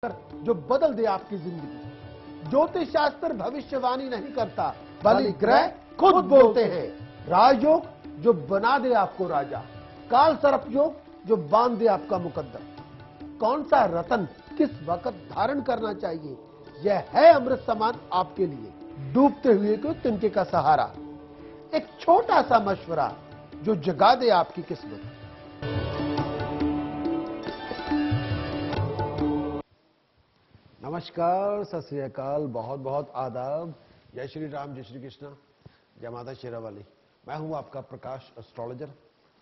जो बदल दे आपकी जिंदगी। ज्योतिष शास्त्र भविष्यवाणी नहीं करता, बल्कि ग्रह खुद बोलते हैं। राजयोग जो बना दे आपको राजा, काल सर्प योग जो बांध दे आपका मुकद्दर। कौन सा रतन किस वक्त धारण करना चाहिए, यह है अमृत समान आपके लिए। डूबते हुए को तिनके का सहारा, एक छोटा सा मशवरा जो जगा दे आपकी किस्मत। नमस्कार, सत श्री अकाल, बहुत बहुत आदाब। जय श्री राम, जय श्री कृष्णा, जय माता शेरावाली। मैं हूं आपका प्रकाश एस्ट्रोलॉजर।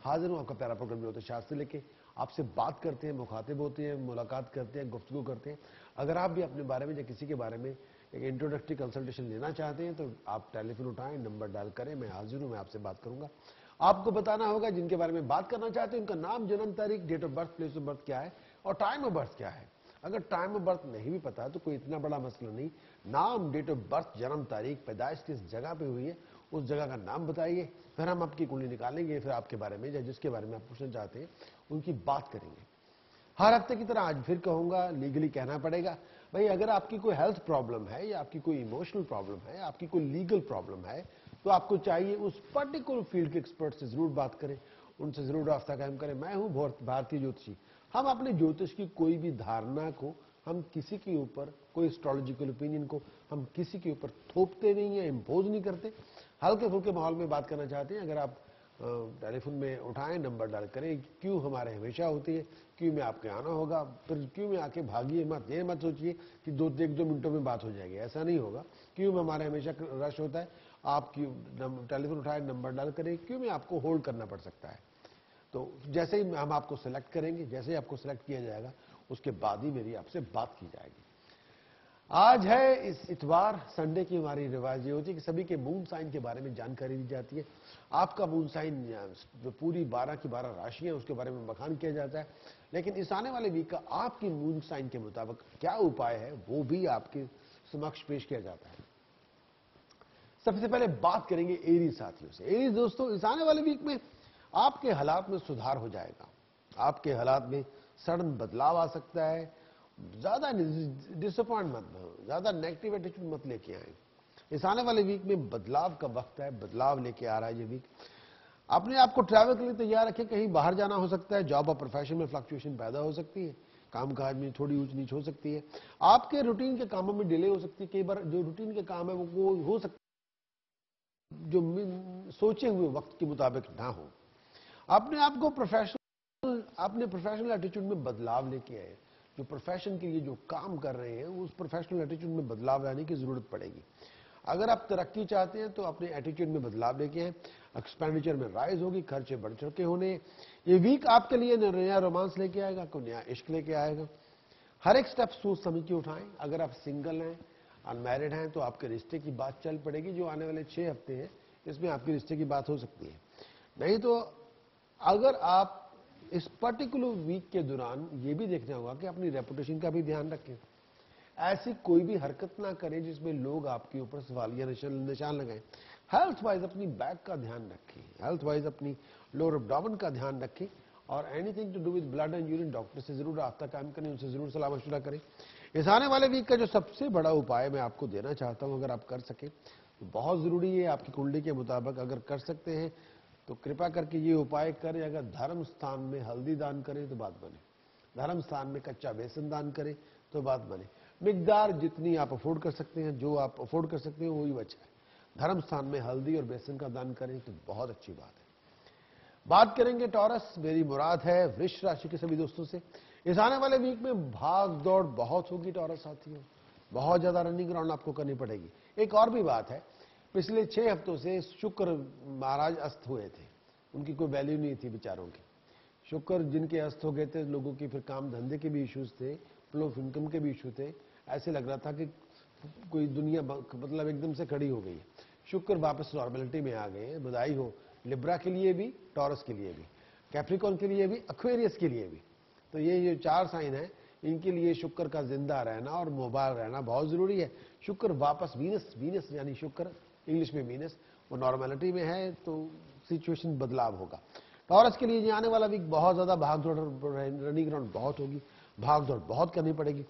हाजिर हूं आपका प्यारा प्रोग्राम ज्योतिष शास्त्र लेके। आपसे बात करते हैं, मुखातिब होते हैं, मुलाकात करते हैं, गुफ्तगू करते हैं। अगर आप भी अपने बारे में या किसी के बारे में एक इंट्रोडक्टरी कंसल्टेशन लेना चाहते हैं तो आप टेलीफोन उठाएं, नंबर डायल करें। मैं हाजिर हूं, मैं आपसे बात करूंगा। आपको बताना होगा जिनके बारे में बात करना चाहते हैं उनका नाम, जन्म तारीख, date of birth, place of birth क्या है और टाइम ऑफ बर्थ क्या है। अगर टाइम ऑफ बर्थ नहीं भी पता तो कोई इतना बड़ा मसला नहीं। नाम, डेट ऑफ बर्थ, जन्म तारीख, पैदाइश किस जगह पे हुई है उस जगह का नाम बताइए, फिर हम आपकी कुंडली निकालेंगे, फिर आपके बारे में या जिसके बारे में आप पूछना चाहते हैं उनकी बात करेंगे। हर हफ्ते की तरह आज फिर कहूंगा, लीगली कहना पड़ेगा भाई, अगर आपकी कोई हेल्थ प्रॉब्लम है या आपकी कोई इमोशनल प्रॉब्लम है, आपकी कोई लीगल प्रॉब्लम है, तो आपको चाहिए उस पर्टिकुलर फील्ड के एक्सपर्ट से जरूर बात करें, उनसे जरूर रास्ता कायम करें। मैं हूं भारतीय ज्योतिषी। हम अपने ज्योतिष की कोई भी धारणा को हम किसी के ऊपर, कोई एस्ट्रोलॉजिकल ओपिनियन को हम किसी के ऊपर थोपते नहीं है, इम्पोज नहीं करते। हल्के फुल्के माहौल में बात करना चाहते हैं, अगर आप टेलीफोन में उठाएं, नंबर डायल करें। क्यों हमारे हमेशा होती है, क्यों में आपके आना होगा, फिर क्यों में आके भागिए मत। ये मत सोचिए कि एक दो मिनटों में बात हो जाएगी, ऐसा नहीं होगा। क्यों में हमारे हमेशा रश होता है। आप टेलीफोन उठाएं, नंबर डायल करें। क्यों में आपको होल्ड करना पड़ सकता है। तो जैसे ही हम आपको सिलेक्ट करेंगे, जैसे ही आपको सिलेक्ट किया जाएगा उसके बाद ही मेरी आपसे बात की जाएगी। आज है इस इतवार, संडे की हमारी रिवाज ये होती है कि सभी के मून साइन के बारे में जानकारी दी जाती है। आपका मून साइन जो पूरी 12 की 12 राशियां उसके बारे में बखान किया जाता है। लेकिन इस आने वाले वीक का आपकी मून साइन के मुताबिक क्या उपाय है वो भी आपके समक्ष पेश किया जाता है। सबसे पहले बात करेंगे एरीज साथियों से। एरीज दोस्तों, इस आने वाले वीक में आपके हालात में सुधार हो जाएगा। आपके हालात में सडन बदलाव आ सकता है। ज्यादा डिसअपॉइंट मत हो, ज्यादा नेगेटिव एटीट्यूड मत लेके आए। इस आने वाले वीक में बदलाव का वक्त है, बदलाव लेके आ रहा है ये वीक। अपने आप को ट्रैवल के लिए तैयार रखें। कहीं बाहर जाना हो सकता है, जॉब और प्रोफेशन में फ्लक्चुएशन पैदा हो सकती है, कामकाज में थोड़ी ऊंच नीच हो सकती है, आपके रूटीन के कामों में डिले हो सकती है। कई बार जो रूटीन के काम है वो हो सकता है जो सोचे हुए वक्त के मुताबिक ना हो। अपने आप को अपने प्रोफेशनल एटीट्यूड में बदलाव लेके आए। जो प्रोफेशन के लिए जो काम कर रहे हैं उस प्रोफेशनल एटीट्यूड में बदलाव लाने की जरूरत पड़ेगी। अगर आप तरक्की चाहते हैं तो अपने एटीट्यूड में बदलाव लेके आए। एक्सपेंडिचर में राइज होगी, खर्चे बढ़ चढ़ के होने। ये वीक आपके लिए नया रोमांस लेके आएगा, कोई नया इश्क लेके आएगा। हर एक स्टेप सोच समझ के उठाएं। अगर आप सिंगल हैं, अनमैरिड हैं, तो आपके रिश्ते की बात चल पड़ेगी। जो आने वाले 6 हफ्ते हैं इसमें आपके रिश्ते की बात हो सकती है। नहीं तो अगर आप इस पर्टिकुलर वीक के दौरान ये भी देखना होगा कि अपनी रेपुटेशन का भी ध्यान रखें। ऐसी कोई भी हरकत ना करें जिसमें लोग आपके ऊपर सवालिया निशान लगाएं। हेल्थ वाइज अपनी बैक का ध्यान रखें, हेल्थ वाइज अपनी लोअर एब्डोमेन का ध्यान रखें। और anything to do with blood and urine, doctor से जरूर रास्ता कायम करें, उनसे जरूर सलाह मशवरा करें। इस आने वाले वीक का जो सबसे बड़ा उपाय मैं आपको देना चाहता हूं, अगर आप कर सकें तो बहुत जरूरी है। आपकी कुंडली के मुताबिक अगर कर सकते हैं तो कृपा करके ये उपाय करें। अगर धर्म स्थान में हल्दी दान करें तो बात बने, धर्म स्थान में कच्चा बेसन दान करें तो बात बने। मिकदार जितनी आप अफोर्ड कर सकते हैं, जो आप अफोर्ड कर सकते हैं वही बचा है। धर्म स्थान में हल्दी और बेसन का दान करें तो बहुत अच्छी बात है। बात करेंगे टॉरस। मेरी मुराद है वृष राशि के सभी दोस्तों से। इस आने वाले वीक में भाग दौड़ बहुत होगी टॉरस साथियों, बहुत ज्यादा रनिंग राउंड आपको करनी पड़ेगी। एक और भी बात है, पिछले 6 हफ्तों से शुक्र महाराज अस्त हुए थे, उनकी कोई वैल्यू नहीं थी बेचारों की। शुक्र जिनके अस्त हो गए थे, लोगों की फिर काम धंधे के भी इश्यूज थे, फ्लो ऑफ इनकम के भी इशू थे। ऐसे लग रहा था कि कोई दुनिया मतलब एकदम से खड़ी हो गई है। शुक्र वापस नॉर्मलिटी में आ गए हैं, बधाई हो लिब्रा के लिए भी, टॉरस के लिए भी, कैप्रिकॉन के लिए भी, एक्वेरियस के लिए भी। तो ये 4 साइन है, इनके लिए शुक्र का जिंदा रहना और मोबाइल रहना बहुत जरूरी है। शुक्र वापस वीनस यानी शुक्र इंग्लिश में वीनस, वो नॉर्मलिटी में है तो सिचुएशन बदलाव होगा। टॉरस के लिए आने वाला वीक बहुत ज्यादा भाग दौड़, रनिंग राउंड बहुत होगी, भाग दौड़ बहुत करनी पड़ेगी।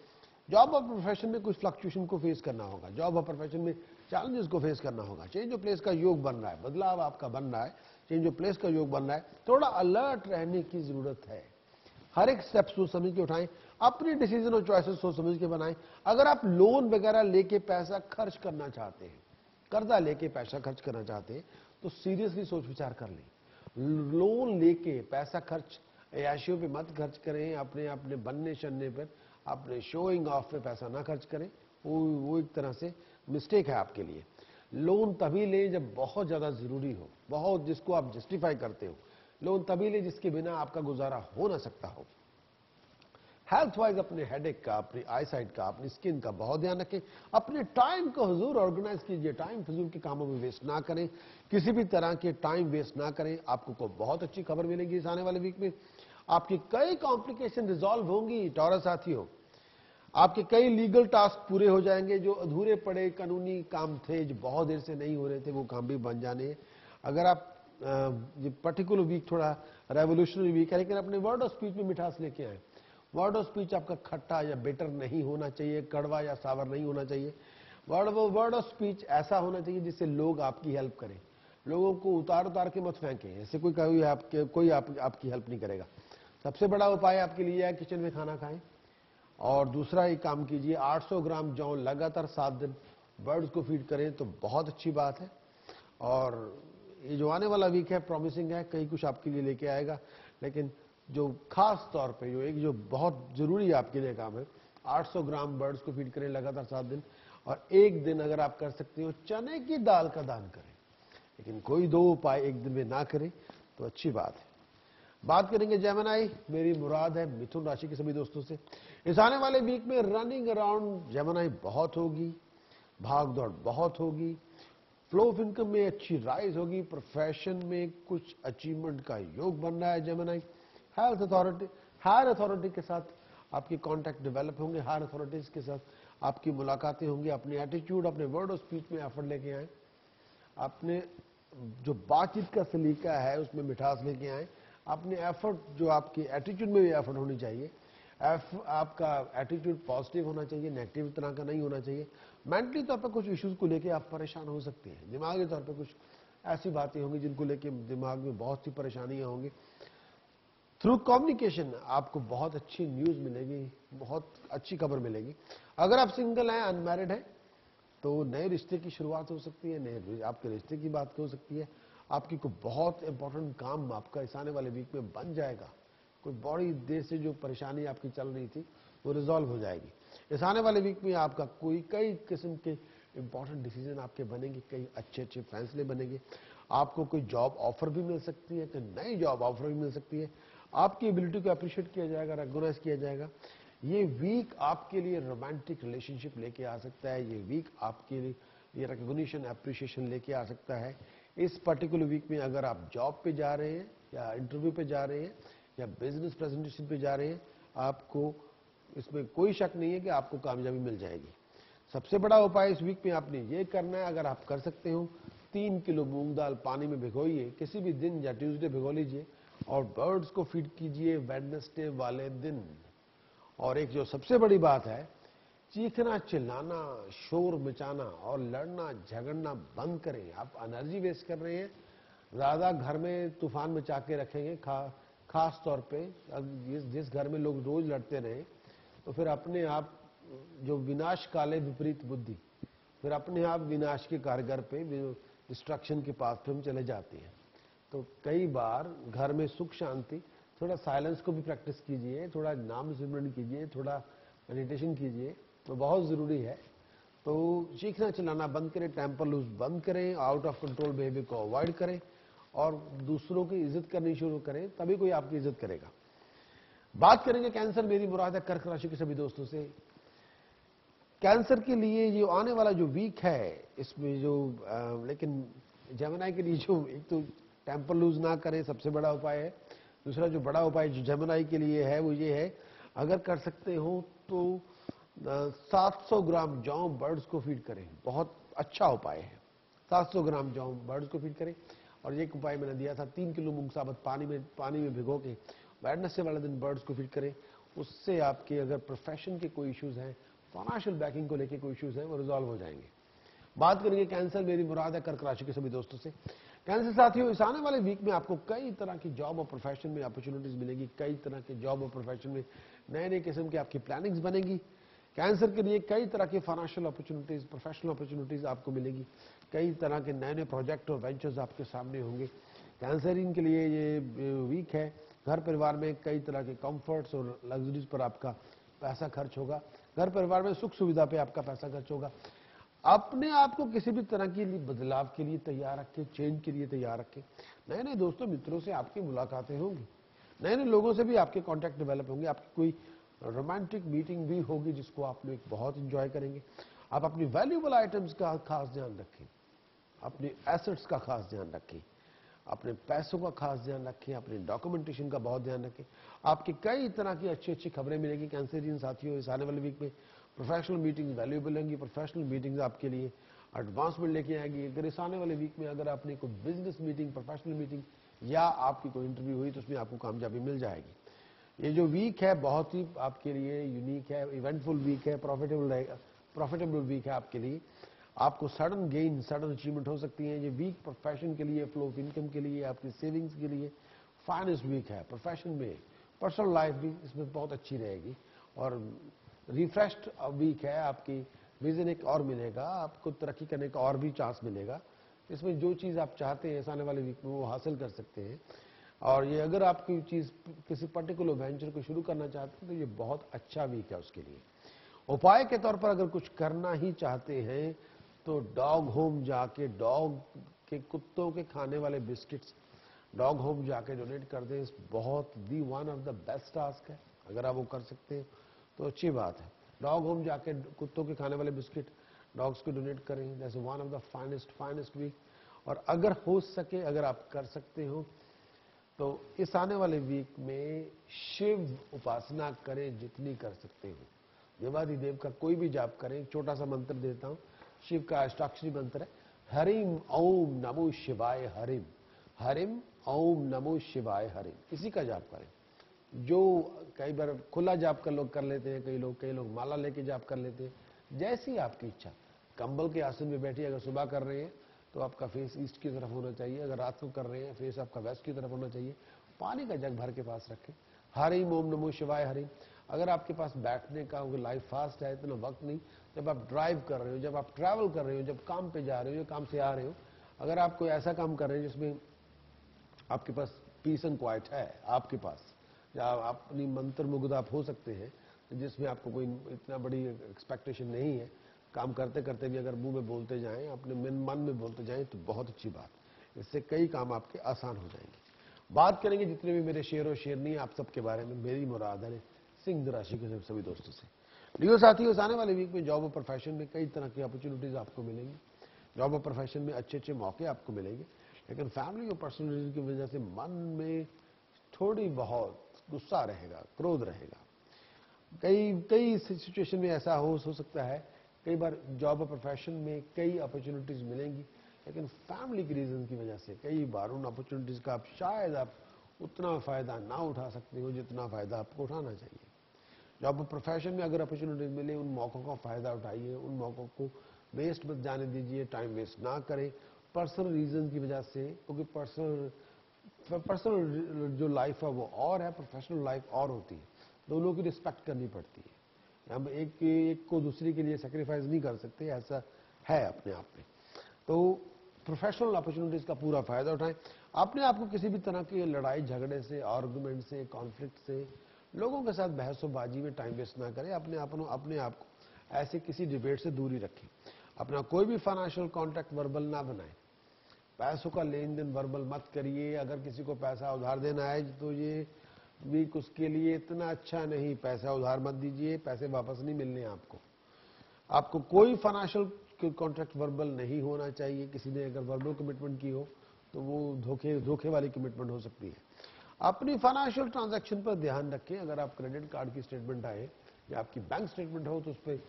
जॉब और प्रोफेशन में कुछ फ्लक्चुएशन को फेस करना होगा, जॉब और प्रोफेशन में चैलेंजेस को फेस करना होगा। चेंज ऑफ प्लेस का योग बन रहा है, बदलाव आपका बन रहा है, चेंज ऑफ प्लेस का योग बन रहा है। थोड़ा अलर्ट रहने की जरूरत है। हर एक स्टेप सोच समझ के उठाएं, अपनी डिसीजन और चॉइसेस सोच समझ के बनाएं। अगर आप लोन वगैरह लेके पैसा खर्च करना चाहते हैं, कर्जा लेके पैसा खर्च करना चाहते हैं, तो सीरियसली सोच विचार कर लें। लोन लेके पैसा खर्च ऐशियों पे मत खर्च करें, अपने अपने बनने शनने पर, अपने शोइंग ऑफ पे पैसा ना खर्च करें। वो एक तरह से मिस्टेक है आपके लिए। लोन तभी लें जब बहुत ज्यादा जरूरी हो, बहुत जिसको आप जस्टिफाई करते हो। लोन तभी लें जिसके बिना आपका गुजारा हो ना सकता हो। हेल्थ वाइज अपने हेडेक का, अपनी आई साइट का, अपनी स्किन का बहुत ध्यान रखें। अपने टाइम को हुजूर ऑर्गेनाइज कीजिए, टाइम फिजूल के कामों में वेस्ट ना करें, किसी भी तरह के टाइम वेस्ट ना करें। आपको को बहुत अच्छी खबर मिलेगी इस आने वाले वीक में। आपकी कई कॉम्प्लिकेशन रिजॉल्व होंगी टॉरस साथियों। आपके कई लीगल टास्क पूरे हो जाएंगे, जो अधूरे पड़े कानूनी काम थे, जो बहुत देर से नहीं हो रहे थे, वो काम भी बन जाने हैं। अगर आप ये पर्टिकुलर वीक थोड़ा रेवोल्यूशनरी वीक है, लेकिन अपने वर्ड ऑफ स्पीच में मिठास लेके आए। वर्ड ऑफ स्पीच आपका खट्टा या बेटर नहीं होना चाहिए, कड़वा या सावर नहीं होना चाहिए। वर्ड ऑफ स्पीच ऐसा होना चाहिए जिससे लोग आपकी हेल्प करें। लोगों को उतार उतार के मत फेंकें, ऐसे कोई आपकी हेल्प नहीं करेगा। सबसे बड़ा उपाय आपके लिए है किचन में खाना खाएं। और दूसरा एक काम कीजिए, 800 ग्राम जौ लगातार 7 दिन बर्ड्स को फीड करें तो बहुत अच्छी बात है। और ये जो आने वाला वीक है प्रॉमिसिंग है, कहीं कुछ आपके लिए लेके आएगा। लेकिन जो खास तौर पे जो बहुत जरूरी आपके लिए काम है, 800 ग्राम बर्ड्स को फीड करें लगातार 7 दिन। और एक दिन अगर आप कर सकते हो चने की दाल का दान करें, लेकिन कोई 2 उपाय एक दिन में ना करें तो अच्छी बात है। बात करेंगे जेमिनी, मेरी मुराद है मिथुन राशि के सभी दोस्तों से। इस आने वाले वीक में रनिंग अराउंड जेमिनी बहुत होगी, भाग दौड़ बहुत होगी, फ्लो ऑफ इनकम में अच्छी राइज होगी, प्रोफेशन में कुछ अचीवमेंट का योग बन रहा है Gemini. Health authority, higher authority के साथ आपके कॉन्टैक्ट डेवलप होंगे, हायर अथॉरिटीज के साथ आपकी मुलाकातें होंगी। अपनी एटीट्यूड, अपने वर्ड ऑफ स्पीच में एफर्ट लेके आए, अपने जो बातचीत का सलीका है उसमें मिठास लेके आए। अपने एफर्ट, जो आपकी एटीट्यूड में भी एफर्ट होनी चाहिए। आपका एटीट्यूड पॉजिटिव होना चाहिए, नेगेटिव तरह का नहीं होना चाहिए। मेंटली तौर पर कुछ इश्यूज को लेके आप परेशान हो सकते हैं, दिमागी तौर पर कुछ ऐसी बातें होंगी जिनको लेके दिमाग में बहुत सी परेशानियां होंगी। थ्रू कम्युनिकेशन आपको बहुत अच्छी न्यूज मिलेगी, बहुत अच्छी खबर मिलेगी। अगर आप सिंगल हैं, अनमैरिड हैं, तो नए रिश्ते की शुरुआत हो सकती है, नए आपके रिश्ते की बात हो सकती है। आपकी कोई बहुत इंपॉर्टेंट काम आपका इस आने वाले वीक में बन जाएगा। कोई बड़ी देर से जो परेशानी आपकी चल रही थी वो रिजॉल्व हो जाएगी। इस आने वाले वीक में आपका कई किस्म के इंपॉर्टेंट डिसीजन आपके बनेंगे, कई अच्छे अच्छे फैसले बनेंगे। आपको कोई जॉब ऑफर भी मिल सकती है, कोई नई जॉब ऑफर भी मिल सकती है। आपकी एबिलिटी को अप्रिशिएट किया जाएगा, रिकॉग्नाइज किया जाएगा। ये वीक आपके लिए रोमांटिक रिलेशनशिप लेके आ सकता है। ये वीक आपके लिए ये रिकॉग्निशन, अप्रिशिएशन लेके आ सकता है। इस पर्टिकुलर वीक में अगर आप जॉब पे जा रहे हैं, या इंटरव्यू पे जा रहे हैं, या बिजनेस प्रेजेंटेशन पे जा रहे हैं, आपको इसमें कोई शक नहीं है कि आपको कामयाबी मिल जाएगी। सबसे बड़ा उपाय इस वीक में आपने ये करना है, अगर आप कर सकते हो, 3 किलो मूंग दाल पानी में भिगोइए, किसी भी दिन या ट्यूसडे भिगो लीजिए, और बर्ड्स को फीड कीजिए वेडनेसडे वाले दिन। और एक जो सबसे बड़ी बात है, चीखना, चिल्लाना, शोर मचाना और लड़ना झगड़ना बंद करें। आप एनर्जी वेस्ट कर रहे हैं, ज्यादा घर में तूफान मचा के रखेंगे। खास तौर पे जिस घर में लोग रोज लड़ते रहे, तो फिर अपने आप जो विनाश काले विपरीत बुद्धि, फिर अपने आप विनाश के कारगर पे, डिस्ट्रक्शन के पास फिर हम चले जाते हैं। तो कई बार घर में सुख शांति, थोड़ा साइलेंस को भी प्रैक्टिस कीजिए, थोड़ा नाम सिमरन कीजिए, थोड़ा मेडिटेशन कीजिए, तो बहुत जरूरी है। तो चीखना चिल्लाना बंद करें, टेम्पर लूज बंद करें, आउट ऑफ कंट्रोल बिहेवियर को अवॉइड करें, और दूसरों की इज्जत करनी शुरू करें, तभी कोई आपकी इज्जत करेगा। बात करेंगे कैंसर, मेरी मुराद है कर्क राशि के सभी दोस्तों से। कैंसर के लिए जो आने वाला जो वीक है, इसमें जो लेकिन जेमिनी के लिए जो एक तो टेम्पर लूज ना करें, सबसे बड़ा उपाय है। दूसरा जो बड़ा उपाय जो जेमिनी के लिए है वो ये है, अगर कर सकते हो तो 700 ग्राम जौ बर्ड्स को फीड करें, बहुत अच्छा उपाय है। 700 ग्राम जौ बर्ड्स को फीड करें। और एक उपाय मैंने दिया था, 3 किलो मूंग साबुत पानी में भिगो के वेडनेसडे वाले दिन बर्ड्स को फीड करें। उससे आपके अगर प्रोफेशन के कोई इश्यूज हैं फाइनेंशियल बैकिंग को लेके कोई इश्यूज है वो रिजॉल्व हो जाएंगे। बात करेंगे कैंसर, मेरी मुराद है कर्क राशि के सभी दोस्तों से। कैंसर साथियों, इस आने वाले वीक में आपको कई तरह की जॉब और प्रोफेशन में अपॉर्चुनिटीज मिलेगी। कई तरह के जॉब और प्रोफेशन में नए नए किस्म की आपकी प्लानिंग्स बनेगी। कैंसर के लिए कई तरह की फाइनेंशियल अपॉर्चुनिटीज, प्रोफेशनल अपॉर्चुनिटीज आपको मिलेगी। कई तरह के नए नए प्रोजेक्ट और वेंचर्स आपके सामने होंगे। कैंसरिन के लिए ये वीक है। घर परिवार में कई तरह के कंफर्ट्स और लग्जरीज पर आपका पैसा खर्च होगा। घर परिवार में सुख सुविधा पे आपका पैसा खर्च होगा। अपने आप को किसी भी तरह के लिए बदलाव के लिए तैयार रखें, चेंज के लिए तैयार रखें। नए नए दोस्तों मित्रों से आपकी मुलाकातें होंगी, नए नए लोगों से भी आपके कांटेक्ट डेवलप होंगे। आपकी कोई रोमांटिक मीटिंग भी होगी जिसको आप लोग बहुत इंजॉय करेंगे। आप अपनी वैल्यूएबल आइटम्स का खास ध्यान रखें, अपने एसेट्स का खास ध्यान रखें, अपने पैसों का खास ध्यान रखें, अपने डॉक्यूमेंटेशन का बहुत ध्यान रखें। आपकी कई तरह की अच्छी अच्छी खबरें मिलेगी कैंसरियन साथियों इस आने वाले वीक में। प्रोफेशनल मीटिंग वैल्यूएबल होंगी। प्रोफेशनल मीटिंग्स आपके लिए एडवांसमेंट लेके आएगी। अगर इस आने वाले वीक में अगर आपने कोई बिजनेस मीटिंग, प्रोफेशनल मीटिंग या आपकी कोई इंटरव्यू हुई तो उसमें आपको कामयाबी मिल जाएगी। ये जो वीक है बहुत ही आपके लिए यूनिक है, इवेंटफुल वीक है, प्रॉफिटेबल रहेगा, प्रॉफिटेबल वीक है आपके लिए। आपको सडन गेन, सडन अचीवमेंट हो सकती है। ये वीक प्रोफेशन के लिए, फ्लो ऑफ इनकम के लिए, आपकी सेविंग्स के लिए फाइनेस्ट वीक है। प्रोफेशन में पर्सनल लाइफ भी इसमें बहुत अच्छी रहेगी और रिफ्रेश्ड वीक है। आपकी विजन एक और मिलेगा, आपको तरक्की करने का और भी चांस मिलेगा। इसमें जो चीज़ आप चाहते हैं इस आने वाले वीक में वो हासिल कर सकते हैं। और ये अगर आप कोई चीज़, किसी पर्टिकुलर वेंचर को शुरू करना चाहते हैं तो ये बहुत अच्छा वीक है उसके लिए। उपाय के तौर पर अगर कुछ करना ही चाहते हैं तो डॉग होम जाके, डॉग के कुत्तों के खाने वाले बिस्किट्स डॉग होम जाके डोनेट कर दें। बहुत the one of the best task है। अगर आप वो कर सकते हैं तो अच्छी बात है। डॉग होम जाके कुत्तों के खाने वाले बिस्किट डॉग्स को डोनेट करें। That's one of the finest week. और अगर हो सके, अगर आप कर सकते हो तो इस आने वाले वीक में शिव उपासना करें जितनी कर सकते हो। देवाधिदेव का कोई भी जाप करें। एक छोटा सा मंत्र देता हूं, शिव का अष्टाक्षरी मंत्र है, हरिम ओम नमो शिवाय हरिम, हरिम ओम नमो शिवाय हरिम। इसी का जाप करें। जो कई बार खुला जाप कर लोग कर लेते हैं, कई लोग माला लेके जाप कर लेते हैं। जैसी आपकी इच्छा। कंबल के आसन में बैठिए। अगर सुबह कर रहे हैं तो आपका फेस ईस्ट की तरफ होना चाहिए। अगर रात को कर रहे हैं फेस आपका वेस्ट की तरफ होना चाहिए। पानी का जग भर के पास रखें। हरिम ओम नमो शिवाय हरिम। अगर आपके पास बैठने का लाइफ फास्ट है, इतना वक्त नहीं, जब आप ड्राइव कर रहे हो, जब आप ट्रैवल कर रहे हो, जब काम पे जा रहे हो या काम से आ रहे हो, अगर आप कोई ऐसा काम कर रहे हैं जिसमें आपके पास पीस एंड क्वाइट है, आपके पास, या आप अपनी मंत्र मुग्ध आप हो सकते हैं जिसमें आपको कोई इतना बड़ी एक्सपेक्टेशन नहीं है, काम करते करते भी अगर मुंह में बोलते जाएं, अपने मन में बोलते जाएं तो बहुत अच्छी बात। इससे कई काम आपके आसान हो जाएंगे। बात करेंगे जितने भी मेरे शेर और शेरनी आप सबके बारे में। मेरी मुराद है सिंह राशि के सभी दोस्तों से। लियो साथियों, आने वाले वीक में जॉब और प्रोफेशन में कई तरह की अपॉर्चुनिटीज आपको मिलेंगी। जॉब और प्रोफेशन में अच्छे अच्छे मौके आपको मिलेंगे। लेकिन फैमिली और पर्सनल रीजन की वजह से मन में थोड़ी बहुत गुस्सा रहेगा, क्रोध रहेगा। कई सिचुएशन में ऐसा हो सकता है। कई बार जॉब और प्रोफेशन में कई अपॉर्चुनिटीज मिलेंगी, लेकिन फैमिली के रीजन की वजह से कई बार उन अपॉर्चुनिटीज का आप उतना फायदा ना उठा सकते हो जितना फायदा आपको उठाना चाहिए। जॉब और प्रोफेशन में अगर अपॉर्चुनिटीज मिले, उन मौकों का फायदा उठाइए, उन मौकों को वेस्ट मत जाने दीजिए, टाइम वेस्ट ना करें पर्सनल रीजन की वजह से। क्योंकि पर्सनल जो लाइफ है वो और है, प्रोफेशनल लाइफ और होती है। दोनों की रिस्पेक्ट करनी पड़ती है। हम एक को दूसरे के लिए सेक्रीफाइस नहीं कर सकते, ऐसा है अपने आप में। तो प्रोफेशनल अपॉर्चुनिटीज का पूरा फायदा उठाएं। अपने आप को किसी भी तरह की लड़ाई झगड़े से, आर्गुमेंट से, कॉन्फ्लिक्ट से, लोगों के साथ बहसोबाजी में टाइम वेस्ट ना करें। अपने आप को ऐसे किसी डिबेट से दूरी रखें। अपना कोई भी फाइनेंशियल कॉन्ट्रैक्ट वर्बल ना बनाएं। पैसों का लेन देन वर्बल मत करिए। अगर किसी को पैसा उधार देना है तो ये वीक उसके लिए इतना अच्छा नहीं। पैसा उधार मत दीजिए, पैसे वापस नहीं मिलने आपको। आपको कोई फाइनेंशियल कॉन्ट्रैक्ट वर्बल नहीं होना चाहिए। किसी ने अगर वर्बल कमिटमेंट की हो तो वो धोखे वाली कमिटमेंट हो सकती है। अपनी फाइनेंशियल ट्रांजैक्शन पर ध्यान रखें। अगर आप क्रेडिट कार्ड की स्टेटमेंट आए या आपकी बैंक स्टेटमेंट हो तो उस पर